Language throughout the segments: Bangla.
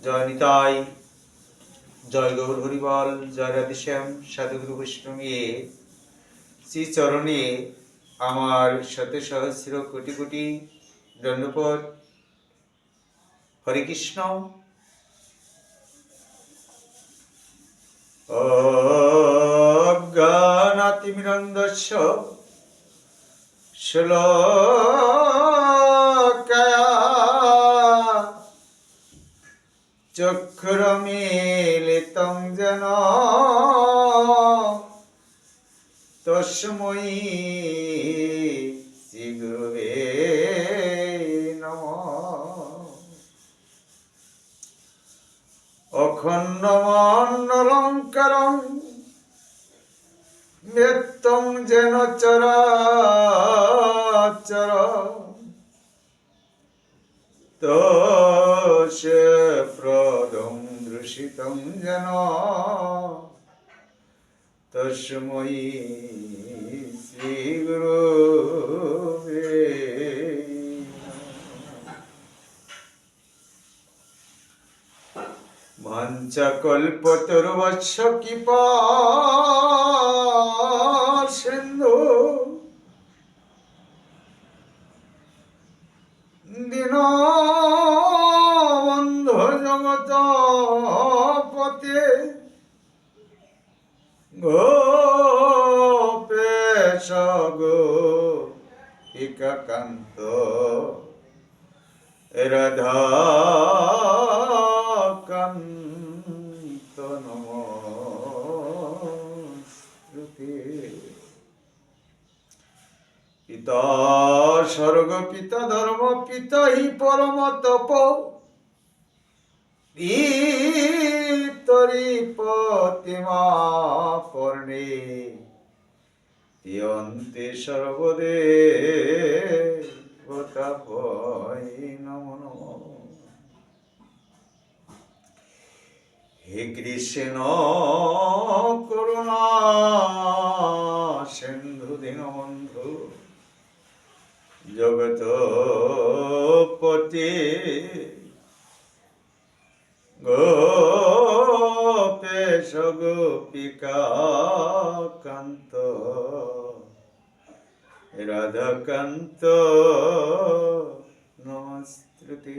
জয় নিতাই, জয় গৌর হরিবল, জয় রাধেশ্যাম। সাধুগুরু বৈষ্ণবী শ্রী চরণে আমার শত সহস্র কোটি কোটি দণ্ডপদ। হরে কৃষ্ণ। অজ্ঞানাতিমিরন্ধস্য শ্লোকয়া চক্ষুরমিলিतं যেন তস্मै শ্রীগুরুবে নমঃ। অখণ্ডমণ্ডলঙ্কারং ব্যক্তং যেন চরাচর তস্য প্রদং দৃশিতং যেন তস্मै শ্রীগুরুবে মঞ্চকল্পতরুবৎস কৃপা সিন্ধু দীনবন্ধু জগত পতে গোপেশ গোপিকাকান্ত রাধাকান্ত নমস্তুতে। পিতা স্বর্গ, পিতা ধর্ম, পিতা হি পরম তপ, তরি প্রতিমা পর্ণে তিয়ন্তে সর্বদেবতাভয় নমো নমঃ। হে কৃষ্ণ করুণা সিন্ধু দীনবন্ধু জগৎপতে গোপেশ গোপিকাকান্ত রাধাকান্ত নমস্তুতে।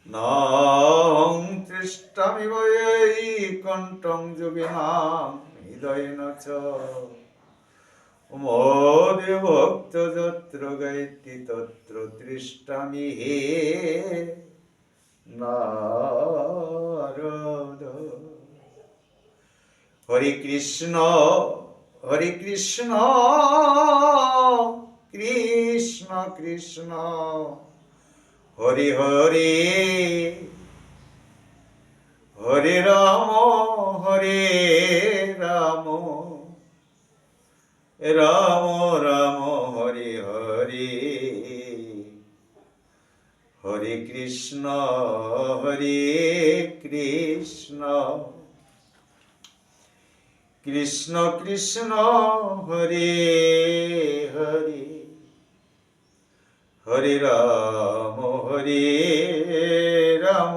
নাহং তৃষ্টামি বৈকুণ্ঠং যোগিনাং হৃদয়েন চ মোদে ভক্ত যত্র গায়ত্রী তত্র তৃষ্টামি হে নারদ। হরে কৃষ্ণ হরে কৃষ্ণ কৃষ্ণ কৃষ্ণ হরে হরে, হরে রাম হরে রাম, রাম রাম হরে হরে, হরে কৃষ্ণ হরে কৃষ্ণ, কৃষ্ণ কৃষ্ণ হরে হরে, হরে রাম হরে রাম,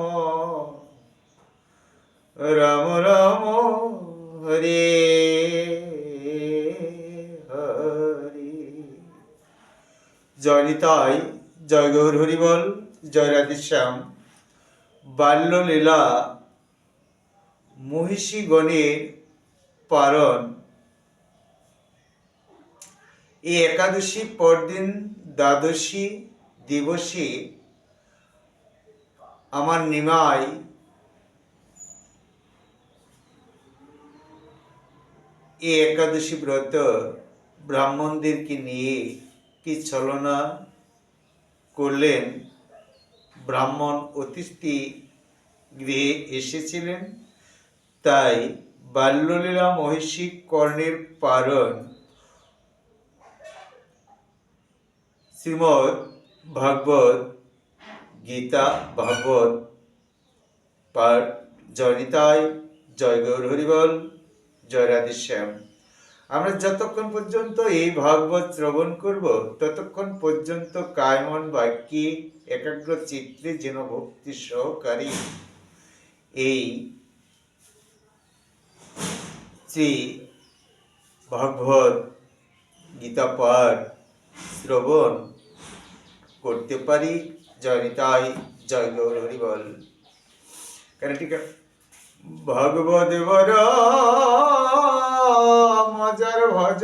রাম রাম হরে হরে। জয় নিতাই, জয় গৌর হরিবল, জয় রাধেশ্যাম। বাল্যলীলা মহিষীগণের পারণ। এই একাদশী পরদিন দ্বাদশী দিবসে আমার নিমাই এই একাদশী ব্রত ব্রাহ্মণদেরকে নিয়ে কি ছলনা করলেন। ব্রাহ্মণ অতিথি গৃহে এসেছিলেন, তাই বাল্যলীলা মহিষী কর্ণের পারণ শ্রীমদ্ ভাগবত গীতা ভাগবত পাঠ। জয় নিতাই, জয় গৌর হরিবল, জয় রাধেশ্যাম। আমরা যতক্ষণ পর্যন্ত এই ভাগবত শ্রবণ করব ততক্ষণ পর্যন্ত কায় মন বাক্যে একাগ্র চিত্তে যেন ভক্তি সহকারী এই শ্রী ভাগবত গীতা পাঠ শ্রবণ করতে পারি। জয় নিতাই, জয় গৌর হরি বল। কেন ঠিক ভগবত বর মজার ভজ,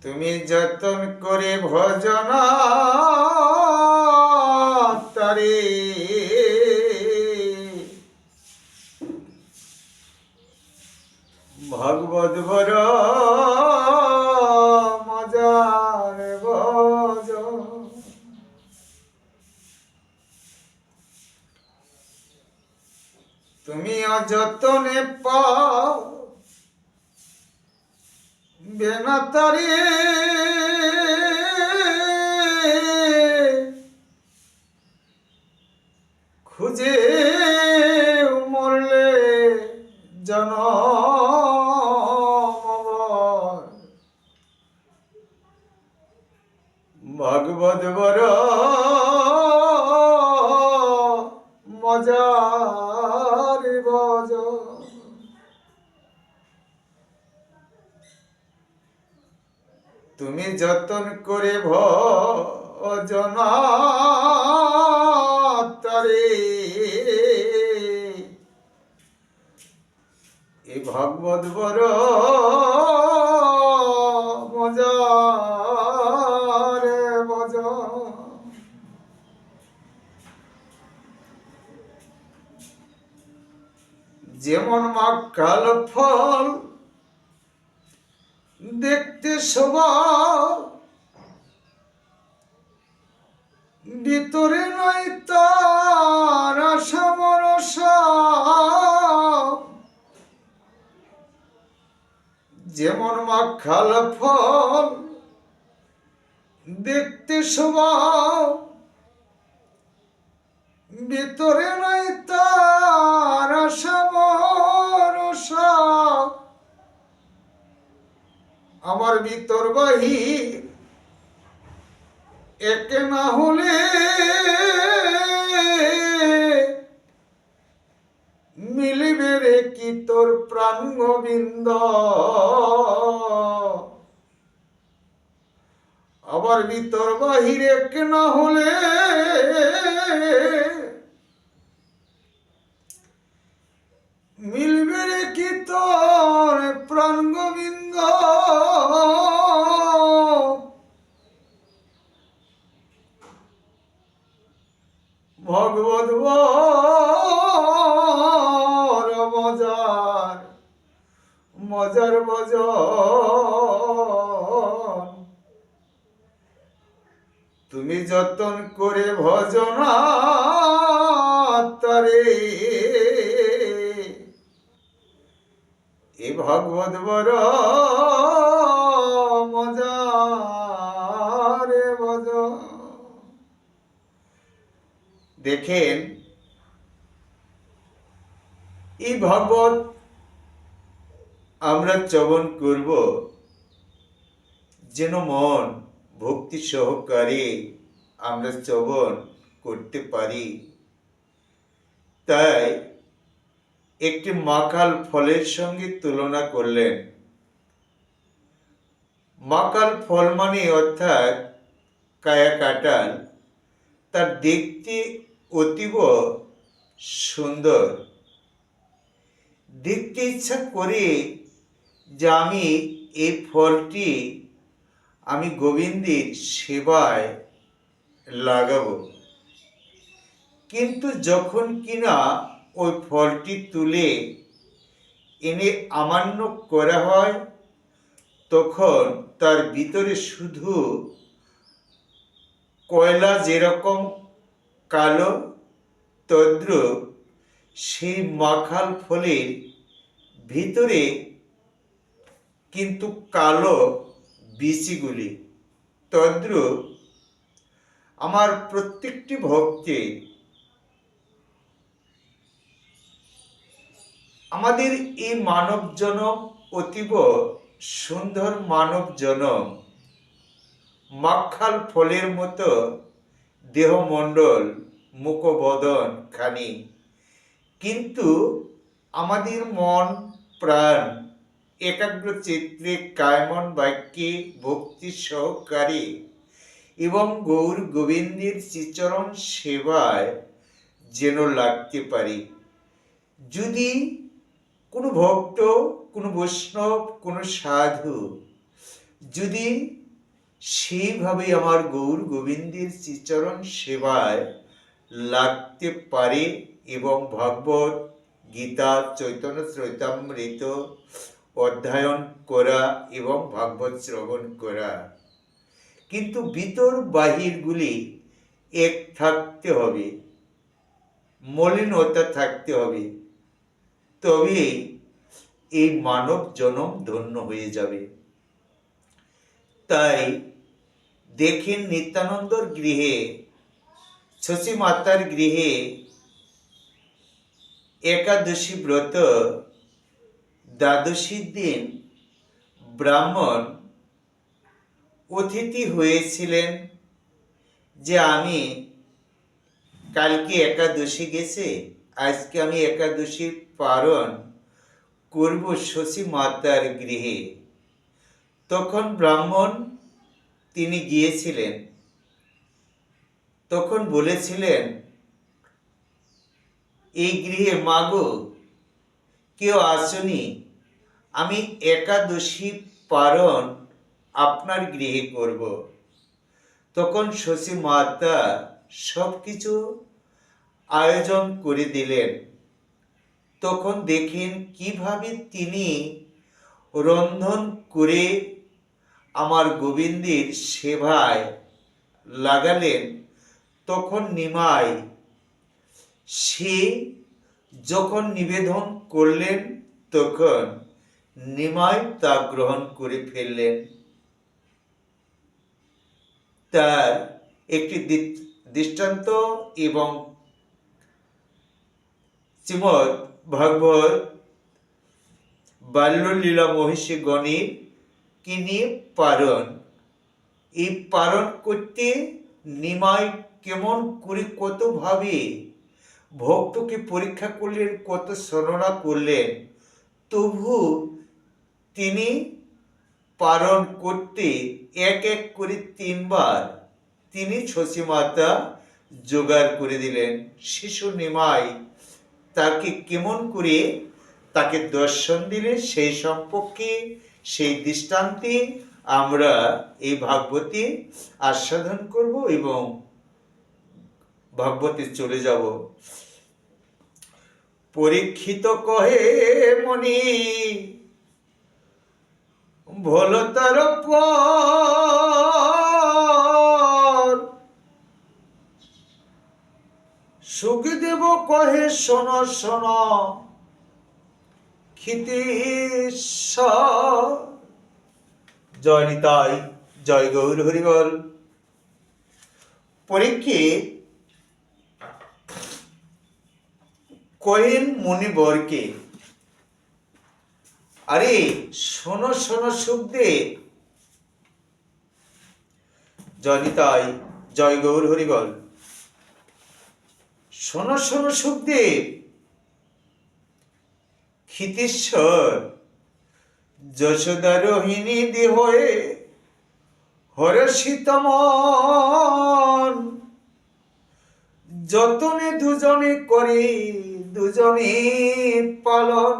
তুমি যতন করে ভজনা তারে, ভগবত বর মজার ভজ। তুমি অযতনে পাও বেনাতারে, খুঁজে মরলে জনম। ভগবত বর মজার ভজ। তুমি যতন করে ভজনা তারে, এই ভগবত বর মজার ভজ। যেমন মাকাল ফল দেখতে শোভা, ভিতরে নাই তার সমরস। যেমন মাখাল ফল দেখতে শোভা, ভিতরে নাই তার সমরস। আমার ভিতর বাহির এক না হলে মিলিবে রে কি তোর প্রাণ গোবিন্দ। আবার ভিতর বাহির এক না হলে মিলবে রে কি তোর প্রাণ গোবিন্দ। ভগবত বর মজার মজার ভজন। তুমি যতন করে ভজনা তারে, এ ভগবত বর মজার ভজন। দেখেন এই ভাগবত আমরা শ্রবণ করব যেন মন ভক্তি সহকারে আমরা শ্রবণ করতে পারি। তাই একটি মাকাল ফলের সঙ্গে তুলনা করলেন। মাকাল ফল মানে অর্থাৎ কায়া কাঁঠাল, তার দেখতে অতীব সুন্দর। দেখতে ইচ্ছা করে যে আমি এই ফলটি আমি গোবিন্দের সেবায় লাগাবো, কিন্তু যখন কিনা ওই ফলটি তুলে এনে আমান্য করা হয়, তখন তার ভিতরে শুধু কয়লা যেরকম কালো, তদ্রূপ সেই মাখাল ফলের ভিতরে কিন্তু কালো বিচিগুলি। তদ্রূপ আমার প্রত্যেকটি ভক্তের, আমাদের এই মানব জনম অতীব সুন্দর মানব জনম, মাখাল ফলের মতো দেহমণ্ডল, মুখবদন খানি, কিন্তু আমাদের মন প্রাণ একাগ্র চিত্রে কায়মন বাক্যে ভক্তি সহকারী এবং গৌর গোবিন্দের শ্রীচরণ সেবায় যেন লাগতে পারি। যদি কোনো ভক্ত, কোনো বৈষ্ণব, কোনো সাধু যদি সেইভাবে আমার গৌর গোবিন্দের শ্রীচরণ সেবায় লাগতে পারে এবং ভাগবত গীতা চৈতন্য চৈতামৃত অধ্যয়ন করা এবং ভাগবত শ্রবণ করা, কিন্তু ভিতর বাহিরগুলি এক থাকতে হবে, মলিনতা থাকতে হবে, তবে এই মানব জনম ধন্য হয়ে যাবে। তাই দেখেন নিত্যানন্দর গৃহে, শশী মাতার গৃহে একাদশী ব্রত দ্বাদশীর দিন ব্রাহ্মণ অতিথি হয়েছিলেন যে আমি কালকে একাদশী গেছে, আজকে আমি একাদশীর পালন করব শশী মাতার গৃহে। তখন ব্রাহ্মণ তিনি গিয়েছিলেন, তখন বলেছিলেন এই গৃহে মাগো কেউ আসনি, আমি একাদশী পালন আপনার গৃহে করব। তখন শশী মাতা সব কিছু আয়োজন করে দিলেন। তখন দেখেন কিভাবে তিনি রন্ধন করে আমার গোবিন্দের সেবায় লাগালেন। তখন নিমাই সে যখন নিবেদন করলেন, তখন নিমাই তা গ্রহণ করে ফেললেন। তার একটি দৃষ্টান্ত এবং শ্রীমদ্ ভাগবত বাল্যলীলা মহিষী গণের কি নিয়ে পালন, এই পালন করতে নিমাই কেমন করে কতভাবে ভক্তকে পরীক্ষা করলেন, কত শরণা করলেন, তবু তিনি পালন করতে এক এক করে 3 বার তিনি শশী মাতা জোগাড় করে দিলেন। শিশু নিমাই তাকে কেমন করে তাকে দর্শন দিলেন, সেই সম্পর্কে সেই দৃষ্টান্তে আমরা এই ভাগবতে আস্বাদন করব এবং ভাগবতে চলে যাব। পরীক্ষিত কহে মনি ভোল তার পর, সুখদেব কহে শোন শোন ক্ষিতীশ্বর। জয় নিতাই, জয় গৌর হরিবল। পরীক্ষিত কহেন মুনিবরকে, আরে শোনো শোনো সুখদেব। জয় নিতাই, জয় গৌর হরিবল। শোনো শোনো সুখদেব, ক্ষিতীশ্বর যশোদা রোহিণী দেহয়ে হরষিতমন, যতনে দুজনে করে দুজনে পালন।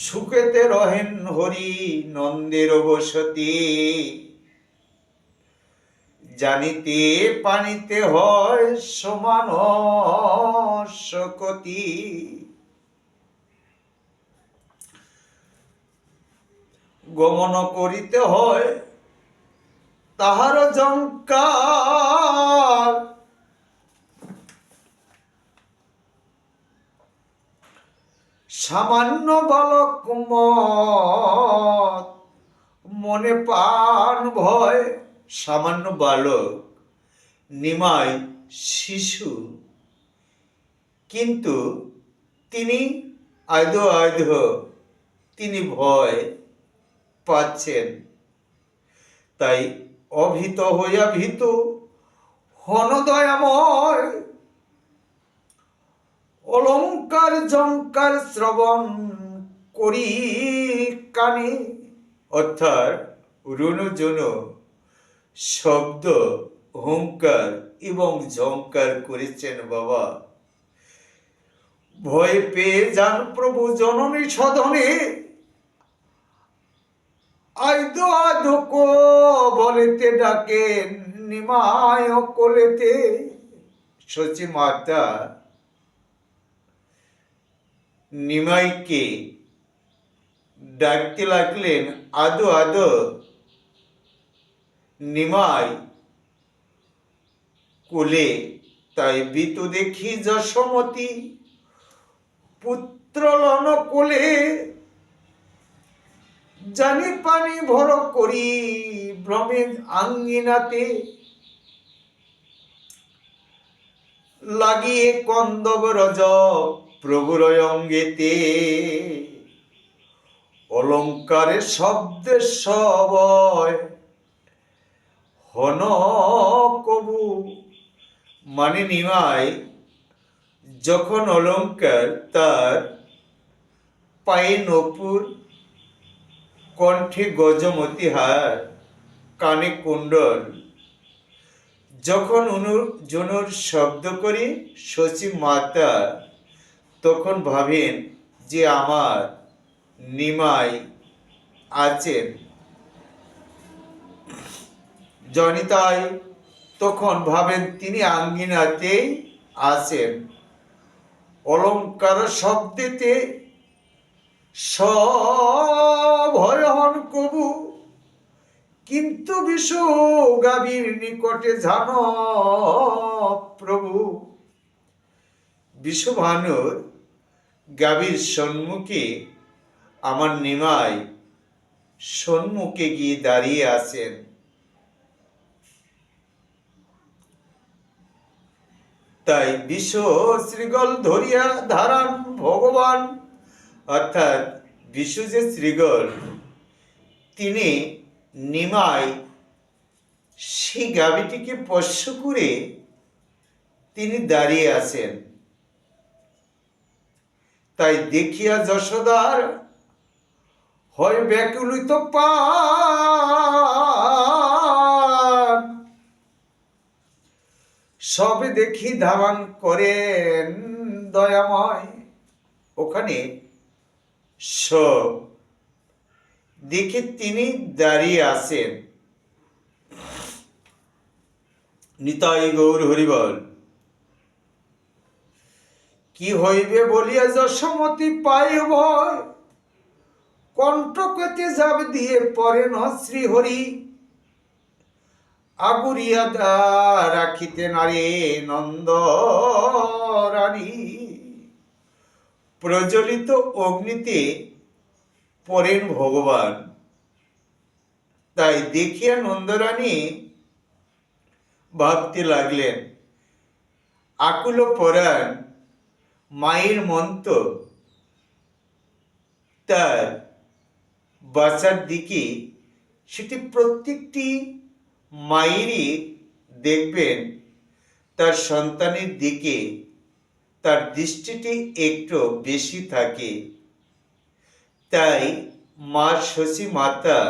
সুখেতে রহেন হরি নন্দের বসতি, জানিতে পানিতে হয় সমান শকতি। গমন করিতে হয় তাহার জঙ্কার, সামান্য বালক মনে পান ভয়। সামান্য বালক নিমাই শিশু, কিন্তু তিনি আধো আধো তিনি ভয় পাচ্ছেন। তাই অভীত হইয়া ভীত হন দয়াময়, অলঙ্কার জঙ্কার শ্রবণ করি কানে। অর্থাৎ রুনুঝুন শব্দ, হুঙ্কার এবং ঝঙ্কার করেছেন বাবা। ভয় পেয়ে যান প্রভু জননী সদনে, আইদো আদো কো বলেতে ডাকেন নিমায় কোলেতে। সচি মাতা নিমাইকে ডাকতে লাগলেন, আদো আদো। নিমাই কোলে। তাই বিতু দেখি যশোমতী পুত্র লন কোলে, জানি পানি ভর করি ভ্রমে আঙ্গিনাতে। লাগিয়ে কন্দব রজ প্রভুর অঙ্গেতে, অলঙ্কারের শব্দে সবয় হন কবু। মানে নিমাই যখন অলঙ্কার, তার পায়ে নপুর, কণ্ঠে গজমতি হার, কানে কুণ্ডল যখন জনুর শব্দ করে শচী মাতা তখন ভাবেন যে আমার নিমাই আছেন। জনিতাই তখন ভাবেন তিনি আঙ্গিনাতেই আছেন। অলঙ্কার শব্দেতে সভয় হন কবু, কিন্তু বিশু গাভীর নিকটে জান প্রভু। বিশ্বভানুর গাভীর সম্মুখে আমার নিমাই সম্মুখে গিয়ে দাঁড়িয়ে আছেন। তাই বিশ্ব শ্রীগল ধরিয়া ধারান ভগবান, অর্থাৎ বিশ্ব যে শ্রীগল, তিনি নিমাই সেই গাভীটিকে স্পর্শ করে তিনি দাঁড়িয়ে আছেন। তাই দেখিয়া যশোদার হয় ব্যাকুলিত প্রাণ, সবে দেখি ধাবান করেন দয়াময়। ওখানে সব দেখে তিনি দাঁড়িয়ে আছেন। নিতাই গৌর হরিবল। কি হইবে বলিয়া যশোমতী পাই ভয়, কণ্ঠকতে যাব দিয়ে পরেন শ্রীহরি। আগুরিয়া রাখিতে নারে নন্দ রানী, প্রজ্বলিত অগ্নিতে পরেন ভগবান। তাই দেখিয়া নন্দরানী ভাবতে লাগলেন, আকুল পরাণ মায়ের মন্ত্র তার বাঁচার দিকে, সেটি প্রত্যেকটি মায়েরই দেখবেন তার সন্তানের দিকে তার দৃষ্টিটি একটু বেশি থাকে। তাই মা শচী মাতা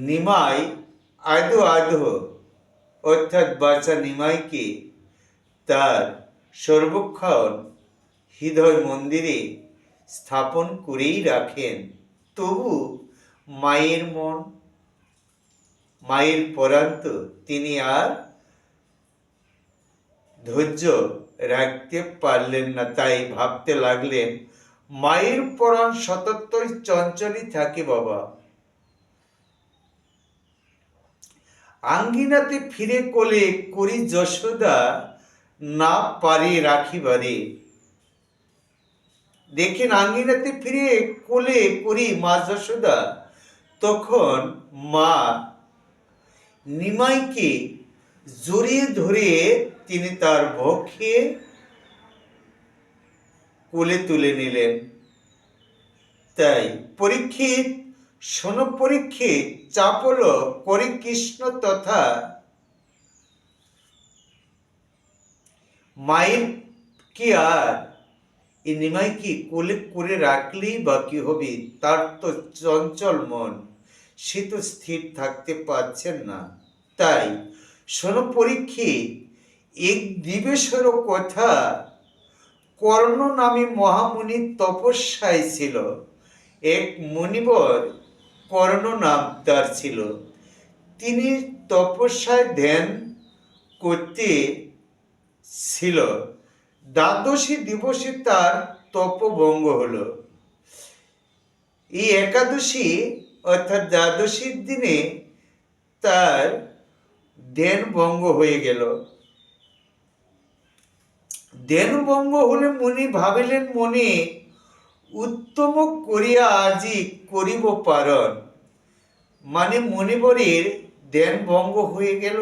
নিমাই আধো আধো অর্থাৎ বাচ্চা নিমাইকে তার সর্বক্ষণ হৃদয় মন্দিরে স্থাপন করেই রাখেন। তবু মায়ের মন, মায়ের পরান্ত তিনি আর ধৈর্য রাখতে পারলেন না। তাই ভাবতে লাগলেন, মায়ের পরাণ সততই চঞ্চলই থাকে বাবা। আঙ্গিনাতে ফিরে কোলে করি যশোদা না পারে রাখিবারে। দেখেন আঙ্গিনাতে ফিরে কোলে করি মা যশোদা, তখন মা নিমাইকে জড়িয়ে ধরে তিনি তার বক্ষে কোলে তুলে নিলেন। তাই পরীক্ষিত, শোনো পরীক্ষিত, চাপ হলো করে কৃষ্ণ তথা মায়ের কি আর এই নিমাই কি কোলে করে রাখলেই বা কি হবে? তার তো চঞ্চল মন, সে তো স্থির থাকতে পারছেন না। তাই শোনো পরীক্ষিত, এক দিবসেরও কথা, কর্ণ নামে মহামুনির তপস্যায় ছিল। এক মুনিবর কর্ণ নাম তার ছিল। তিনি তপস্যায় ধ্যান করতে ছিল। দ্বাদশী দিবসে তার তপভঙ্গ হলো। এই একাদশী অর্থাৎ দ্বাদশীর দিনে তার ধ্যান ভঙ্গ হয়ে গেল। ধ্যান ভঙ্গ হলে মুনি ভাবিলেন মনে, উত্তম করিয়া আজি করিব পারণ। মানে মুনিবরের ধ্যান ভঙ্গ হয়ে গেল।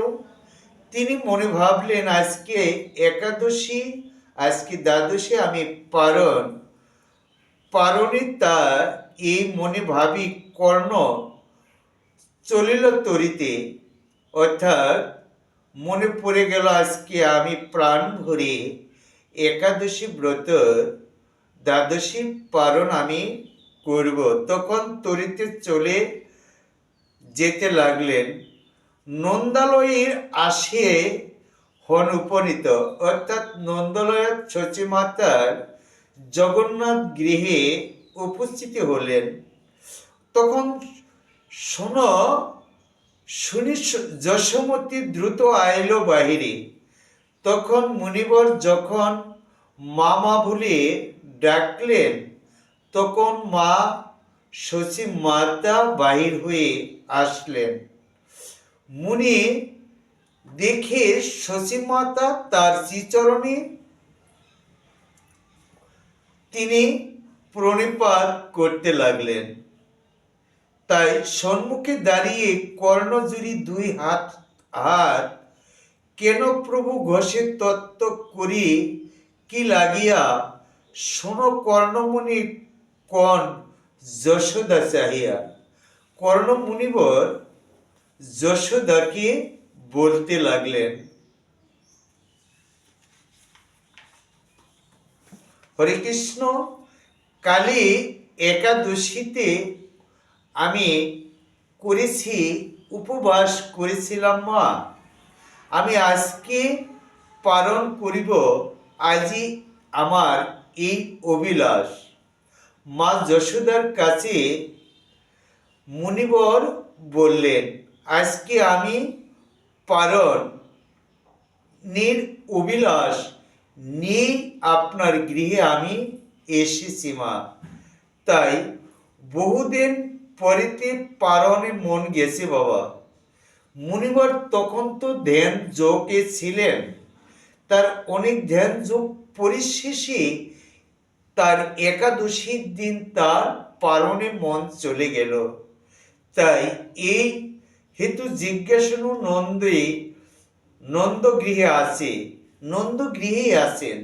তিনি মনে ভাবলেন আজকে একাদশী, আজকে দ্বাদশী, আমি পারণে তার এই মনে ভাবি কর্ণ চলিল তরিতে, অর্থাৎ মনে পড়ে গেল আজকে আমি প্রাণ ভরে একাদশী ব্রত, দ্বাদশী পারণ আমি করব। তখন তরিতে চলে যেতে লাগলেন। নন্দালয়ের আসে হন উপনীত, অর্থাৎ নন্দালয়ের শচীমাতার জগন্নাথ গৃহে উপস্থিত হলেন। তখন শুনি যশোমতী দ্রুত আইল বাহিরে। তখন মুনিবর যখন মামা বলে ডাকলেন, তখন মা শচী মাতা বাহির হয়ে আসলেন। মুনি দেখে শচী মাতা তার শ্রীচরণে তিনি প্রণিপাত করতে লাগলেন। তাই সম্মুখে দাঁড়িয়ে কর্ণজুড়ি দুই হাত কেন প্রভু ঘষে তত্ত্ব করি কি লাগিয়া, শোনো কর্ণমুনি কন যশোদা চাহিয়া। কর্ণ মুনিবর যশোদাকে বলতে লাগলেন। হরে কৃষ্ণ, কালী একাদশীতে আমি করেছি, উপবাস করেছিলাম মা। আমি আজকে পালন করিব, আজই আমার এই অভিলাষ। মা যশোদার কাছে মুনিবর বললেন, আজকে আমি পালন অভিলাষ নিয়ে আপনার গৃহে আমি এসেছি মা। তাই বহুদিন পরেতে পালনে মন গেছে বাবা। মুনিবর তখন তো ধ্যান যোগে ছিলেন। তার অনেক ধ্যান যোগ পরিশেষে তার একাদশীর দিন তার পালনে মন চলে গেল। তাই এই হেতু জিজ্ঞাসনু নন্দগৃহে আছে, নন্দগৃহেই আছেন।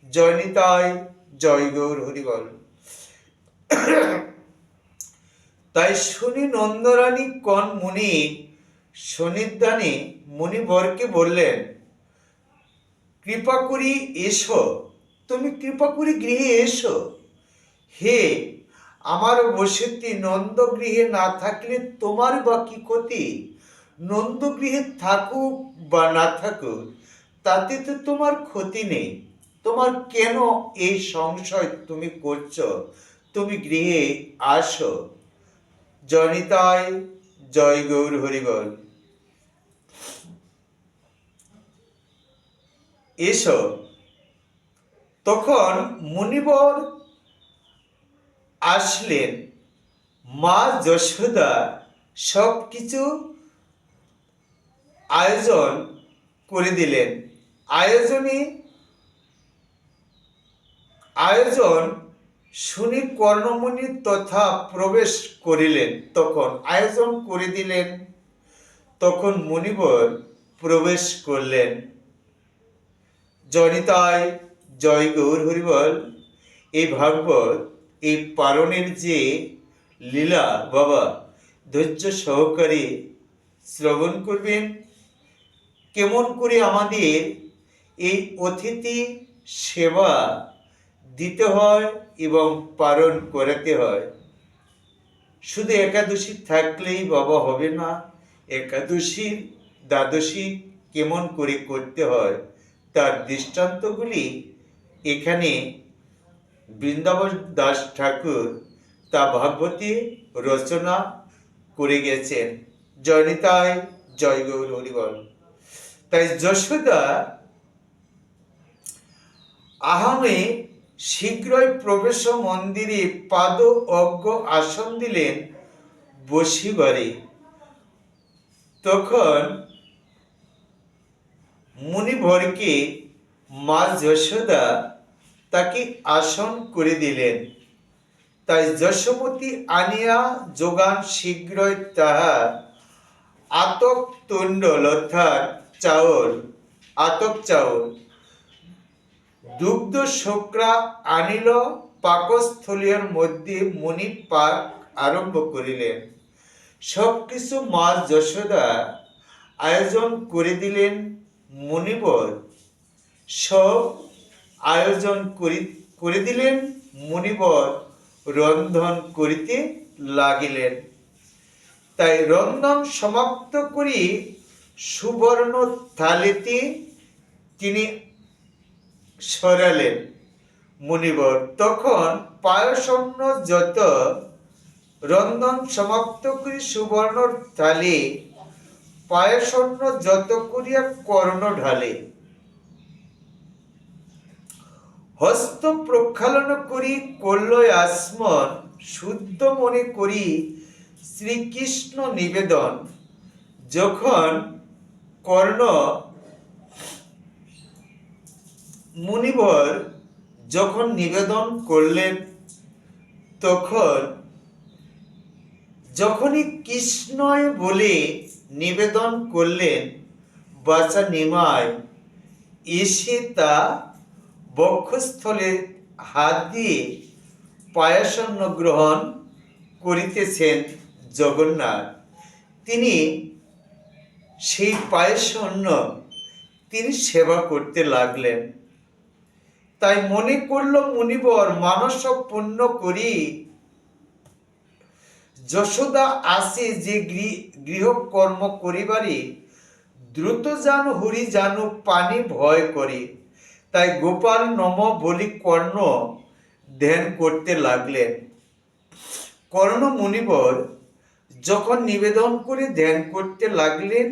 জয় নিতাই, জয় গৌর হরিবল। তাই শুনি নন্দরানী কন মুনি সন্নিধানে মুনিবরকে বললেন, কৃপা করি এসো, তুমি কৃপা করি গৃহে এসো। হে আমার বসতি, নন্দগৃহে না থাকলে তোমার বা কি ক্ষতি? নন্দগৃহে থাকুক বা না থাকুক তাতে তো তোমার ক্ষতি নেই। তোমার কেন এই সংশয় তুমি করছো? তুমি গৃহে আসো। জয় নিতাই, জয় গৌর হরিবল। এসো। তখন মুনিবর আসলেন। মা যশোদা সব কিছু আয়োজন করে দিলেন। আয়োজন শুনি কর্ণমুনি তথা প্রবেশ করিলেন। তখন আয়োজন করে দিলেন, তখন মুনিবর প্রবেশ করলেন। জয় নিতাই, জয় গৌর হরিবল। এই ভাগবত, এই পারণের যে লীলা বাবা ধৈর্য সহকারে শ্রবণ করবেন। কেমন করে আমাদের এই অতিথি সেবা দিতে হয় এবং পালন করাতে হয়। শুধু একাদশী থাকলেই বাবা হবে না, একাদশীর দ্বাদশী কেমন করে করতে হয় তার দৃষ্টান্তগুলি এখানে বৃন্দাবন দাস ঠাকুর তা ভাগবতী রচনা করে গেছেন। জয়নিতাই, জয় গৌর হরিবল। তাই যশোদা আহামে শীঘ্রই প্রবেশ মন্দিরে পাদ অজ্ঞ আসন দিলেন বসিবারে। তখন মুনিভরকে মা যশোদা তাকে আসন করে দিলেন। তাই যশোমতী আনিয়া যোগান শীঘ্রই তাহার আতক তুণ্ডল অর্থাৎ চাউল, আতক চাউল, দুগ্ধ শোকরা আনিল পাকস্থলীর মধ্যে মুনি পাক আরম্ভ করিলেন। সব কিছু মা যশোদা আয়োজন করে দিলেন। মুনিবর সব আয়োজন করে দিলেন। মুনিবর রন্ধন করিতে লাগিলেন। তাই রন্ধন সমাপ্ত করি সুবর্ণ থালিতে তিনি সরালেন মুনিবর। তখন পায়সন্ন যত রন্ধন সমাপ্ত করি সুবর্ণ থালি পায়সন্ন যত করিয়া কর্ণ ঢালে। হস্ত প্রক্ষালন করি করল আসমন শুদ্ধ মনে করি শ্রীকৃষ্ণ নিবেদন। যখন কর্ণ মুনিবর যখন নিবেদন করলেন, তখন যখনই কৃষ্ণয় বলে নিবেদন করলেন, বাচা নিমায় এসে তা বক্ষস্থলে হাত দিয়ে পায়াসন্ন গ্রহণ করিতেছেন জগন্নাথ। তিনি সেই পায়াসন্ন তিনি সেবা করতে লাগলেন। তাই মনে করল মুনিবর মানস পুণ্য করি যশোদা আসে যে গৃহকর্ম করিবারে দ্রুত জানু হরি জানু পানি ভয় করে। তাই গোপাল নম বলি কর্ণ ধ্যান করতে লাগলেন। কর্ণ মুনিবর যখন নিবেদন করে ধ্যান করতে লাগলেন,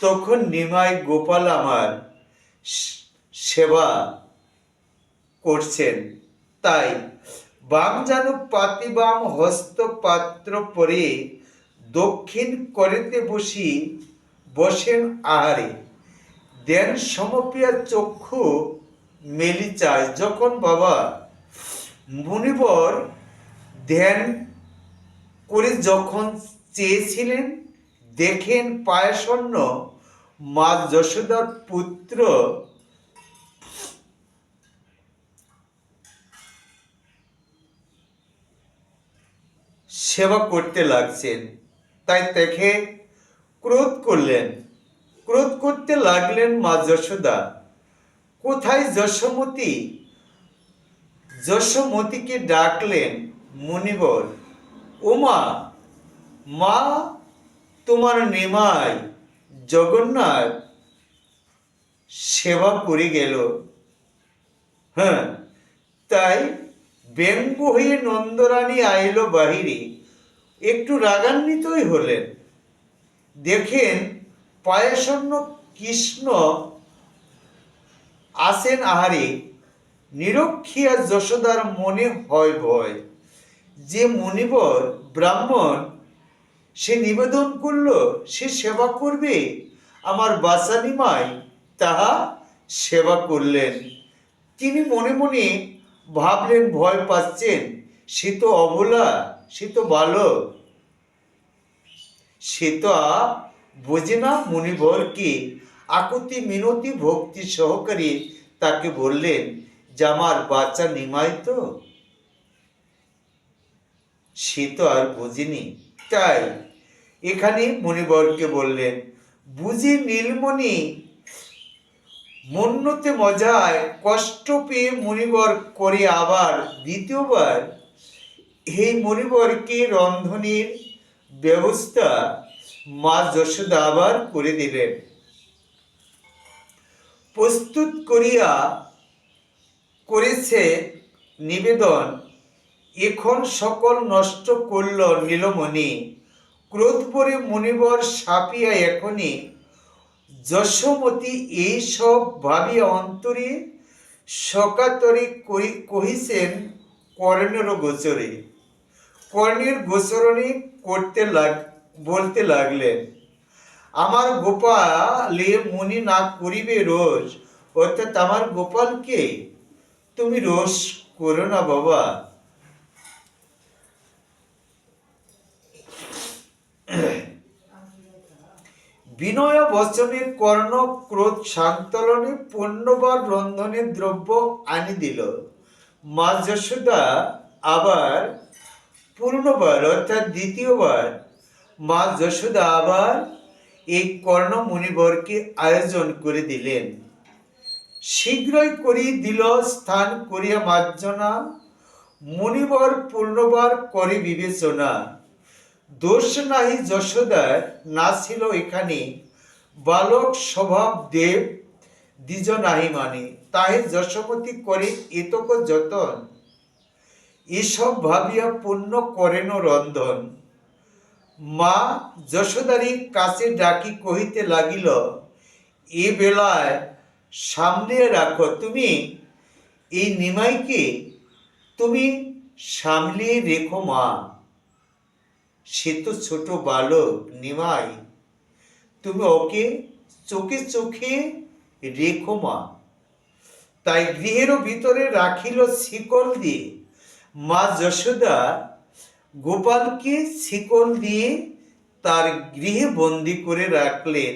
তখন নিমাই গোপাল আমার সেবা করছেন। তাই বাম জানু পাতি বাম হস্ত পাত্র পরে দক্ষিণ করেতে বসেন আহারে। ধ্যান সমপিয়া চক্ষু মেলি চায়। যখন বাবা মুনিবর ধ্যান করে যখন চেয়েছিলেন, দেখেন পায়াসন্ন মা যশোদার পুত্র সেবা করতে লাগছেন। তাই দেখে ক্রোধ করতে লাগলেন মা যশোদা। কোথায় যশোমতী? যশোমতীকে ডাকলেন মুনিবর। ও মা, তোমার নিমাই জগন্নাথ সেবা করে গেল। তাই ব্যঙ্গ হয়ে নন্দরানী আইল বাহিরে। একটু রাগান্বিতই হলেন। দেখেন পায়াসন্ন কৃষ্ণ আসেন আহারে। নিরক্ষিয়া যশোদার মনে হয় ভয়। যে মুনিবর ব্রাহ্মণ, সে নিবেদন করল সে সেবা করবে, আমার বাসা নিমাই তাহা সেবা করলেন। তিনি মনে মনে ভাবলেন, ভয় পাচ্ছেন, সে তো অবলা, সে তো বালক, সে তো বোঝে না মুনিবরকে। আকুতি মিনতি ভক্তি সহকারে তাকে বললেন যে আমার বাচ্চা নিমাই তো, সে তো আর বুঝিনি। তাই এখানে মুনিবরকে বললেন, বুঝি নীলমণি? মন্যতে মজায় কষ্ট পেয়ে মুনিবর করে আবার দ্বিতীয়বার এই মুনিবরকে রন্ধনের ব্যবস্থা মা যশোদা আবার করে দিলেন। প্রস্তুত করিয়া করেছে নিবেদন, এখন সকল নষ্ট করল নীলমণি। ক্রোধ করে মুনিবর সাপিয়া এখনই যশোমতী এই সব ভাবিয়া অন্তরে সকাতরে কহিছেন কর্ণের গোচরে। কর্ণের গোচরণে বলতে লাগলেন, আমার গোপালে মনি না করিবে রোষ, অর্থাৎ আমার গোপালকে তুমি রোষ করো না বাবা। বিনয় বচনে কর্ণ ক্রোধ সান্তলনে পূর্ণবার রন্ধনের দ্রব্য আনি দিল। মা যশোদা আবার পূর্ণবার অর্থাৎ দ্বিতীয়বার মা যশোদা আবার এই কর্ণ মুনিবরকে আয়োজন করে দিলেন। শীঘ্রই করিয়া দিল স্থান করিয়া মার্জনা, মুনিবর পূর্ণবার করে বিবেচনা। দোষ নাহি যশোদার, না ছিল এখানে বালক স্বভাব দেব দ্বিজ নাহি মানে, তাহে যশোমতী করে এতক যতন, এসব ভাবিয়া পূর্ণ করেন রন্ধন। মা যশোদারী কাছে ডাকি কহিতে লাগিল, এ বেলায় সামনে রাখো তুমি এই নিমাইকে, তুমি সামলিয়ে রেখো মা, সে তো ছোট বালক নিমাই, তুমি ওকে চোখে চোখে রেখো মা। তাই গৃহের ভিতরে রাখিল শিকল দিয়ে। মা যশোদা গোপালকে শিকল দিয়ে তার গৃহে বন্দি করে রাখলেন।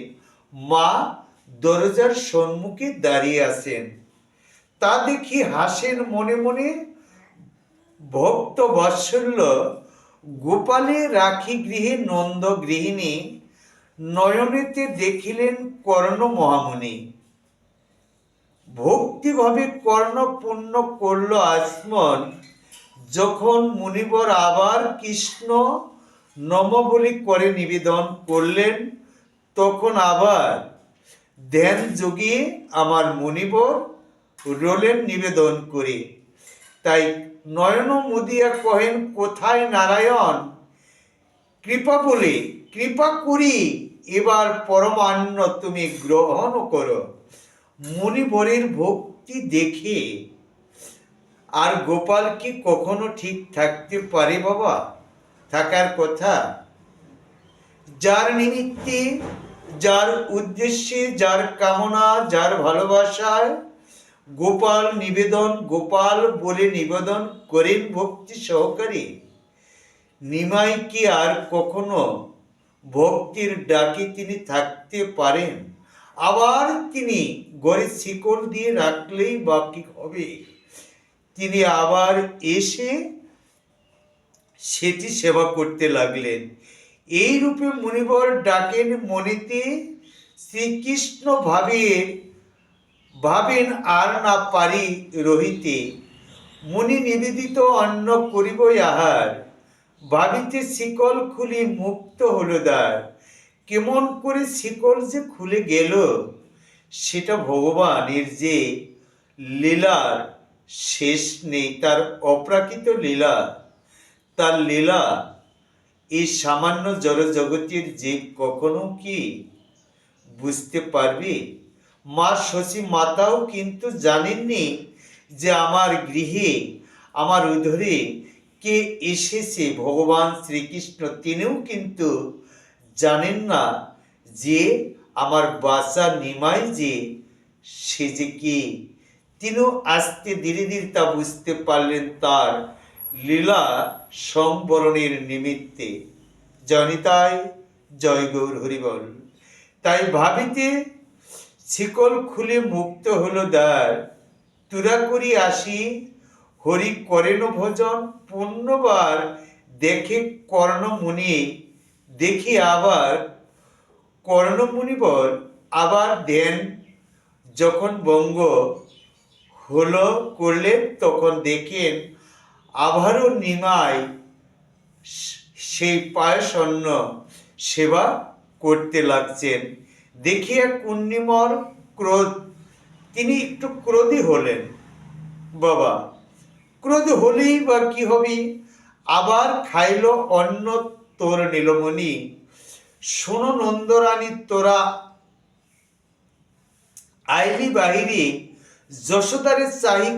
মা দরজার সম্মুখে দাঁড়িয়ে আছেন। তা দেখি হাসেন মনে মনে ভক্ত বাৎসল্য, গোপালে রাখি গৃহে নন্দ গৃহিণী, নয়নেতে দেখিলেন কর্ণ মহামুনি। ভক্তিভাবে কর্ণ পূর্ণ করল আচমন, যখন মুনিবর আবার কৃষ্ণ নম বলি করে নিবেদন করলেন, তখন আবার ধ্যান যোগিয়ে আমার মুনিবর রোলেন নিবেদন করে। তাই নয়ন মুদিয়া কহেন, কোথায় নারায়ণ? কৃপা বলে কৃপা করি এবার পরমান্ন তুমি গ্রহণ করো। মুনিবরের ভক্তি দেখে আর গোপাল কি কখনো ঠিক থাকতে পারে বাবা? থাকার কথা। যার নিমিত্তে, যার উদ্দেশ্যে, যার কামনা, যার ভালোবাসায় গোপাল নিবেদন, গোপাল বলে নিবেদন করেন ভক্তি সহকারে, নিমাই কি আর কখনো ভক্তির ডাকে তিনি থাকতে পারেন? আবার তিনি ঘরে শিকল দিয়ে রাখলেই বাকি হবে, তিনি আবার এসে সেটি সেবা করতে লাগলেন। এই রূপে মুনিবর ডাকেন মনেতে, শ্রীকৃষ্ণ ভাবেন আর না পারি রহিতে, মুনি নিবেদিত অন্ন করিব আহার, ভাবিতে শিকল খুলি মুক্ত হলো দ্বার। কেমন করে শিকল যে খুলে গেল, সেটা ভগবানের যে লীলার শেষ নেই, তার অপ্রাকৃত লীলা, তার লীলা এই সামান্য জড়জগতের জীব কখনো কি বুঝতে পারবে? মা শশী মাতাও কিন্তু জানেননি যে আমার গৃহে, আমার উদরে কে এসেছে, ভগবান শ্রীকৃষ্ণ। তিনিও কিন্তু জানেন না যে আমার বাচ্চা নিমাই যে সে যে কি। তিনিও আস্তে ধীরে ধীরে তা বুঝতে পারলেন তার লীলা সংবরণের নিমিত্তে। জনিতায় জয় গৌর হরিবল। তাই ভাবিতে শিকল খুলে মুক্ত হলো দ্বার, তুরা করি আসি, হরি করেন ভোজন। পুণ্যবার দেখে কর্ণমুনি, দেখি আবার কর্ণমুনিবর আবার দেন যখন বঙ্গ হলো করলেন, তখন দেখেন আবারও নিমাই সেই পায়সন্ন সেবা করতে লাগছেন। দেখিয়া কুন্নিমর ক্রোধ, তিনি একটু ক্রোধী হলেন। বাবা, ক্রোধ হলেই বা কি হবে? আবার খাইল অন্ন তোর নীলমণি। শোনো নন্দরানী, তোরা আইলি বাহিরে, যশোদারে চাহি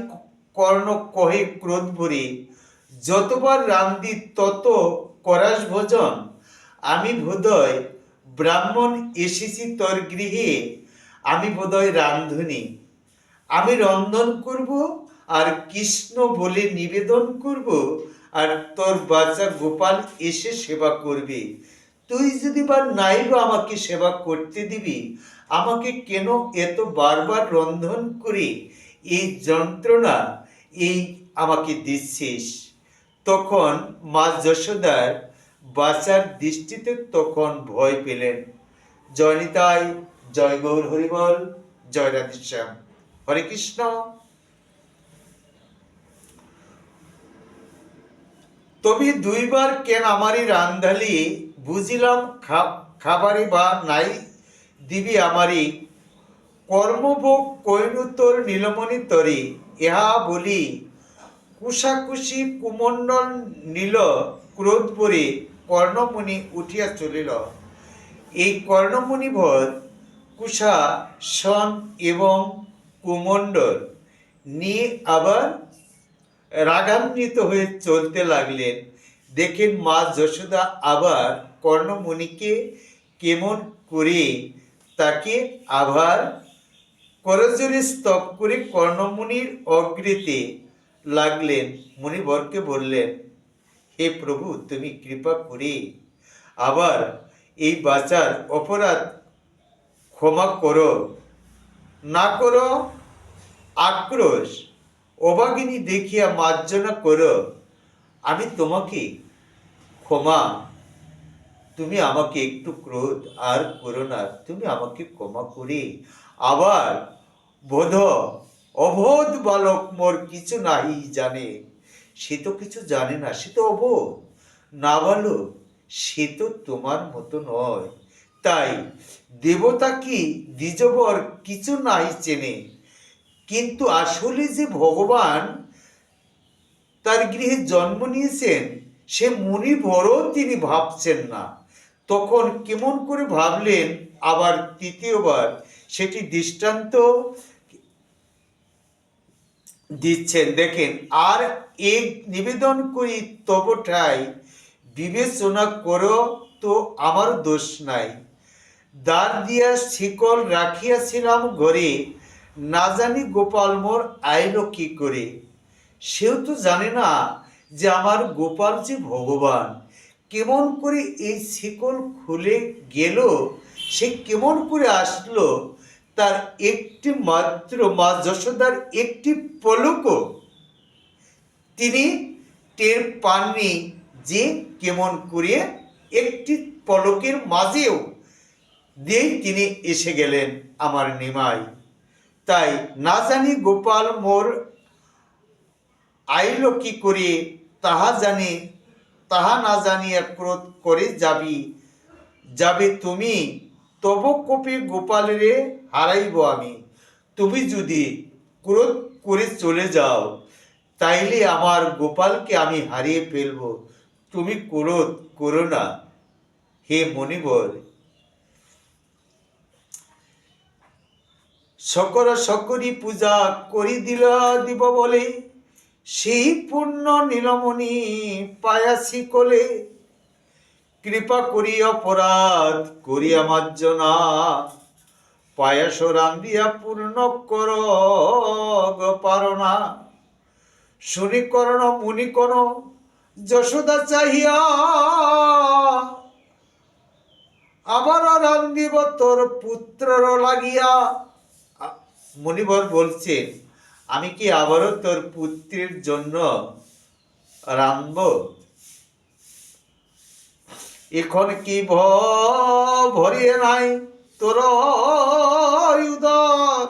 কর্ণ কহে ক্রোধ ভরে। যতবার রান্ধি তত করাস ভোজন। আমি বোধহয় ব্রাহ্মণ এসেছি তোর গৃহে, আমি বোধহয় রান্ধুনি। আমি রন্ধন করব আর কৃষ্ণ বলে নিবেদন করব, আর তোর বাচ্চা গোপাল এসে সেবা করবে। তুই যদি বা নাই বা আমাকে সেবা করতে দিবি, আমাকে কেন এত বারবার রন্ধন করে এই যন্ত্রণা এই আমাকে দিচ্ছিস? তখন মা যশোদার বাচ্চার দৃষ্টিতে তখন ভয় পেলেন। জয় নিতাই, জয় গৌর হরিবল, জয় রাধেশ্যাম, হরে কৃষ্ণ। তবে দুইবার কেন আমারই রান্ধালি, বুঝিলাম খাবারে বা নাই দিবি আমারই। কর্মভোগ কইনু তোর নীলমণি তরি। ইহা বলি কুশাকুশি কুমণ্ডল নীল ক্রোধ পরে কর্ণমণি উঠিয়া চলিল। এই কর্ণমণিভর কুশা সন এবং কুমণ্ডল নিয়ে আবার রাগান্বিত হয়ে চলতে লাগলেন। দেখেন মা যশোদা আবার কর্ণমণিকে কেমন করে তাকে আবার করজোরে স্তব করে কর্ণমণির অগ্রেতে লাগলেন। মুনিবরকে বললেন, হে প্রভু, তুমি কৃপা করে আবার এই বাচার অপরাধ ক্ষমা করো, না করো আক্রোশ, অভাগিনী দেখিয়া মার্জনা করো। আমি তোমাকে ক্ষমা, তুমি আমাকে একটু ক্রোধ আর করো না, তুমি আমাকে ক্ষমা করে আবার বোধ অবোধ বালক মোর কিছু নাহি জানে। সে তো কিছু জানে না, সে তো অবোধ না বালক, সে তো তোমার মতো নয়। তাই দেবতা কি দ্বিজবর কিছু নাই চেনে, কিন্তু আসলে যে ভগবান তার গৃহে জন্ম নিয়েছেন সে মুনিবরও তিনি ভাবছেন না। তখন কেমন করে ভাবলেন আবার তৃতীয়বার, সেটি দৃষ্টান্ত দিচ্ছেন। দেখেন, আর এক নিবেদন করি তব ঠাই, বিবেচনা করো তো আমার দোষ নাই। দ্বার দিয়া শিকল রাখিয়াছিলাম ঘরে, না জানি গোপাল মোর আইল কি করে। সেও তো জানে না যে আমার গোপাল যে ভগবান। কেমন করে এই শিকল খুলে গেল, সে কেমন করে আসলো, তার একটি মাত্র মা যশোদার একটি পলকও তিনি টের পাননি যে কেমন করে একটি পলকের মাঝেও দিয়েই তিনি এসে গেলেন আমার নিমাই। তাই না জানি গোপাল মোর আইল কি করে, তাহা না জানিয়া ক্রোধ করে যাবে তুমি, তব কোপে গোপালেরে হারাইব আমি। তুমি যদি ক্রোধ করে চলে যাও, তাইলে আমার গোপালকে আমি হারিয়ে ফেলব। তুমি ক্রোধ করো না হে মণিবর। সকরি পূজা করি দিব বলে, সেই পূর্ণ নীলমণি পায়াসি কোলে। কৃপা করি অপরাধ করিয়া মার্জনা, পায়াস রান্ধিয়া পূর্ণ কর পারনা। শুনি কর্ণ মুনি কোন যশোদা চাহিয়া, আবার রান্ধিব তোর পুত্রর লাগিয়া। মুনিবর বলছেন, আমি কি আবারও তোর পুত্রের জন্য রাঁধব? এখন কি ভরিয়ে নাই তোর উদর,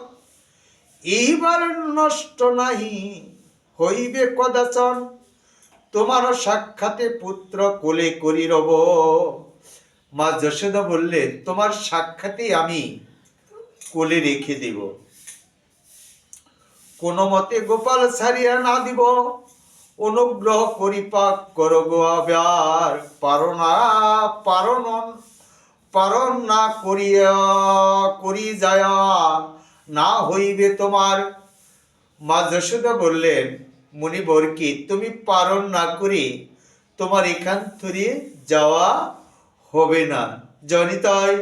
এইবার নষ্ট নাহি হইবে কদাচন, তোমার সাক্ষাতে পুত্র কোলে করি রব। মা যশোদা বললেন, তোমার সাক্ষাতে আমি কোলে রেখে দেব, কোন মতে গোপাল ছাড়িয়া না দিব, অনুগ্রহ করি পাক করো গো আবার, পারণ না করি যায় না হইবে তোমার। মা যশোদা বললেন, মুনিবর কি তুমি পারণ না করে তোমার এখান থেকে যাওয়া হবে না। জনিতাই